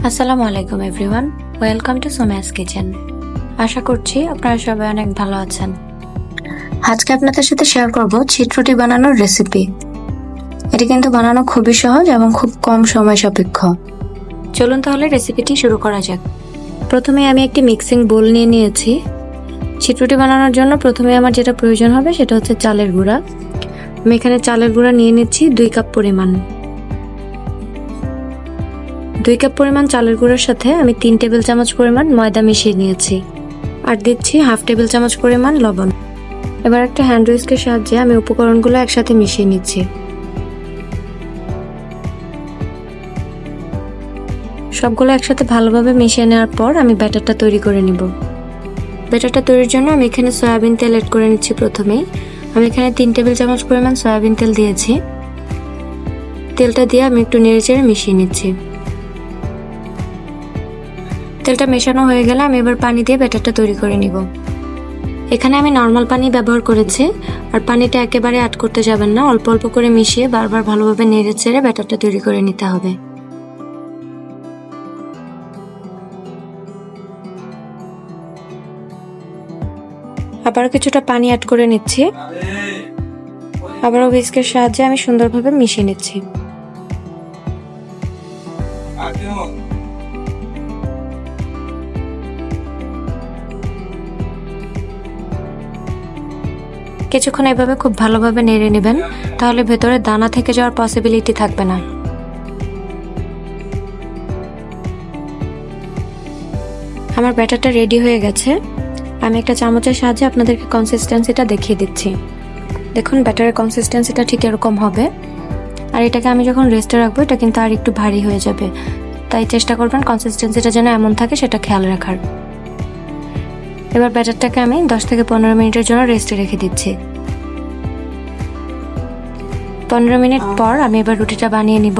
আসসালামু আলাইকুম everyone, welcome to সোম্যাস kitchen. আশা করছি আপনারা সবাই অনেক ভালো আছেন। আজকে আপনাদের সাথে শেয়ার করব চিট রুটি বানানোর রেসিপি। এটি কিন্তু বানানো খুবই সহজ এবং খুব কম সময় সাপেক্ষ। চলুন তাহলে রেসিপিটি শুরু করা যাক। প্রথমে আমি একটি মিক্সিং বোল নিয়ে নিয়েছি। চিট রুটি বানানোর জন্য প্রথমে আমার যেটা প্রয়োজন হবে সেটা হচ্ছে চালের গুঁড়া। আমি এখানে চালের গুঁড়া নিয়ে নিচ্ছি 2 কাপ পরিমাণ। 2 কাপ পরিমাণ চালের গুঁড়ার সাথে আমি 3 টেবিল চামচ পরিমাণ ময়দা মিশিয়ে নিয়েছি, আর দিচ্ছি হাফ টেবিল চামচ পরিমাণ লবণ। এবার একটা হ্যান্ড হুইস্কের সাহায্যে আমি উপকরণগুলো একসাথে মিশিয়ে নিচ্ছি। সবগুলো একসাথে ভালোভাবে মিশিয়ে নেওয়ার পর আমি ব্যাটারটা তৈরি করে নিব। ব্যাটারটা তৈরির জন্য আমি এখানে সয়াবিন তেল অ্যাড করে নিচ্ছি। প্রথমেই আমি এখানে 3 টেবিল চামচ পরিমাণ সয়াবিন তেল দিয়েছি। তেলটা দিয়ে আমি একটু নেড়েচেড়ে মিশিয়ে নিচ্ছি। তেলটা মেশানো হয়ে গেলে আমি এবার পানি দিয়ে ব্যাটারটা তৈরি করে নিব। এখানে আমি নর্মাল পানি ব্যবহার করেছি, আর পানিটা একেবারে অ্যাড করতে যাবেন না, অল্প অল্প করে মিশিয়ে বারবার ভালোভাবে নেড়ে চেড়ে ব্যাটারটা তৈরি করে নিতে হবে। আবার কিছুটা পানি অ্যাড করে নিচ্ছি। আবারও হুইস্কের সাহায্যে আমি সুন্দরভাবে মিশিয়ে নিচ্ছি। কিছুক্ষণ এভাবে খুব ভালোভাবে নেড়ে নেবেন, তাহলে ভেতরে দানা থেকে যাওয়ার পসিবিলিটি থাকবে না। আমার ব্যাটারটা রেডি হয়ে গেছে। আমি একটা চামচের সাহায্যে আপনাদেরকে কনসিস্টেন্সিটা দেখিয়ে দিচ্ছি। দেখুন, ব্যাটারের কনসিস্টেন্সিটা ঠিক এরকম হবে। আর এটাকে আমি যখন রেস্টে রাখবো এটা কিন্তু আর একটু ভারী হয়ে যাবে, তাই চেষ্টা করবেন কনসিস্টেন্সিটা যেন এমন থাকে সেটা খেয়াল রাখার। এবার ব্যাটারটাকে আমি 10 থেকে 15 মিনিটের জন্য রেস্টে রেখে দিচ্ছি। 15 মিনিট পর আমি এবার রুটিটা বানিয়ে নিব।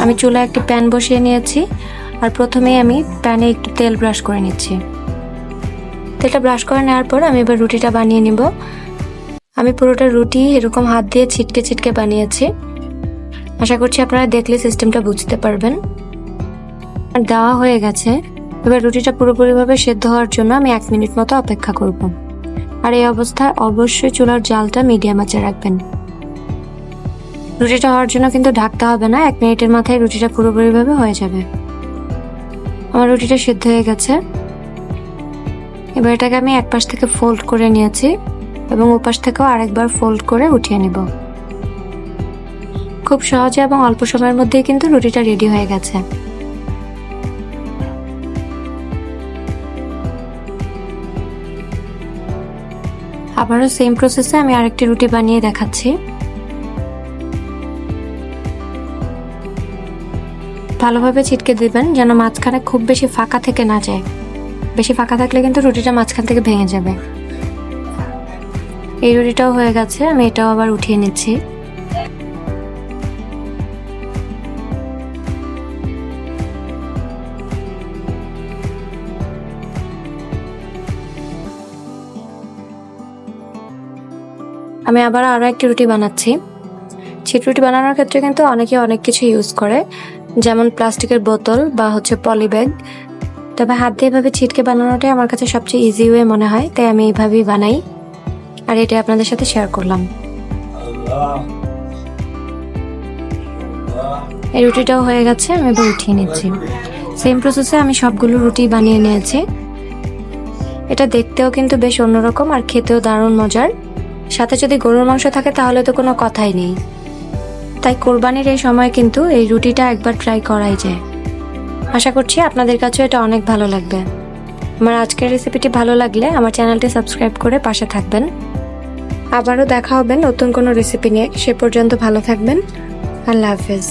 আমি চুলায় একটি প্যান বসিয়ে নিয়েছি, আর প্রথমেই আমি প্যানে একটু তেল ব্রাশ করে নিচ্ছি। তেলটা ব্রাশ করে নেওয়ার পর আমি এবার রুটিটা বানিয়ে নিব। আমি পুরোটা রুটি এরকম হাত দিয়ে ছিটকে ছিটকে বানিয়েছি। আশা করছি আপনারা দেখলে সিস্টেমটা বুঝতে পারবেন। আর দেওয়া হয়ে গেছে। এবার রুটিটা পুরোপুরিভাবে সেদ্ধ হওয়ার জন্য আমি 1 মিনিট মতো অপেক্ষা করব। আর এই অবস্থায় অবশ্যই চুলার জালটা মিডিয়াম আঁচে রাখবেন। রুটিটা হওয়ার জন্য কিন্তু ঢাকতে হবে না, 1 মিনিটের মাথায় রুটিটা পুরোপুরিভাবে হয়ে যাবে। আমার রুটিটা সিদ্ধ হয়ে গেছে। এবার এটাকে আমি এক পাশ থেকে ফোল্ড করে নিয়েছি এবং ওপাশ থেকেও আরেকবার ফোল্ড করে উঠিয়ে নেব। খুব সহজে এবং অল্প সময়ের মধ্যেই কিন্তু রুটিটা রেডি হয়ে গেছে। আবারও সেম প্রসেসে আমি আরেকটি রুটি বানিয়ে দেখাচ্ছি। ভালোভাবে ছিটকে দিবেন যেন মাঝখানে খুব বেশি ফাঁকা থেকে না যায়। বেশি ফাঁকা থাকলে কিন্তু রুটিটা মাঝখান থেকে ভেঙে যাবে। এই রুটিটাও হয়ে গেছে, আমি এটাও আবার উঠিয়ে নিচ্ছি। আমি আবার আরো একটি রুটি বানাচ্ছি। চিট রুটি বানানোর ক্ষেত্রে কিন্তু অনেকে অনেক কিছু ইউজ করে, যেমন প্লাস্টিকের বোতল বা পলি ব্যাগ। তবে হাত দিয়ে এভাবে ছিটকে বানানোটাই আমার কাছে সবচেয়ে ইজি ওয়ে মনে হয়, তাই আমি এইভাবেই বানাই, আর এটা আপনাদের সাথে শেয়ার করলাম। এই রুটিটাও হয়ে গেছে, আমি এবার উঠিয়ে নিচ্ছি। সেম প্রসেসে আমি সবগুলো রুটি বানিয়ে নিয়েছি। এটা দেখতেও কিন্তু বেশ অন্যরকম, আর খেতেও দারুণ মজার। সাথে যদি গরুর মাংস থাকে তাহলে তো কোনো কথাই নেই। তাই কোরবানির এই সময় কিন্তু এই রুটিটা একবার ট্রাই করাই যায়। আশা করছি আপনাদের কাছেও এটা অনেক ভালো লাগবে। আমার আজকের রেসিপিটি ভালো লাগলে আমার চ্যানেলটি সাবস্ক্রাইব করে পাশে থাকবেন। আবারও দেখা হবে নতুন কোনো রেসিপি নিয়ে। সে পর্যন্ত ভালো থাকবেন। আল্লাহ হাফেজ।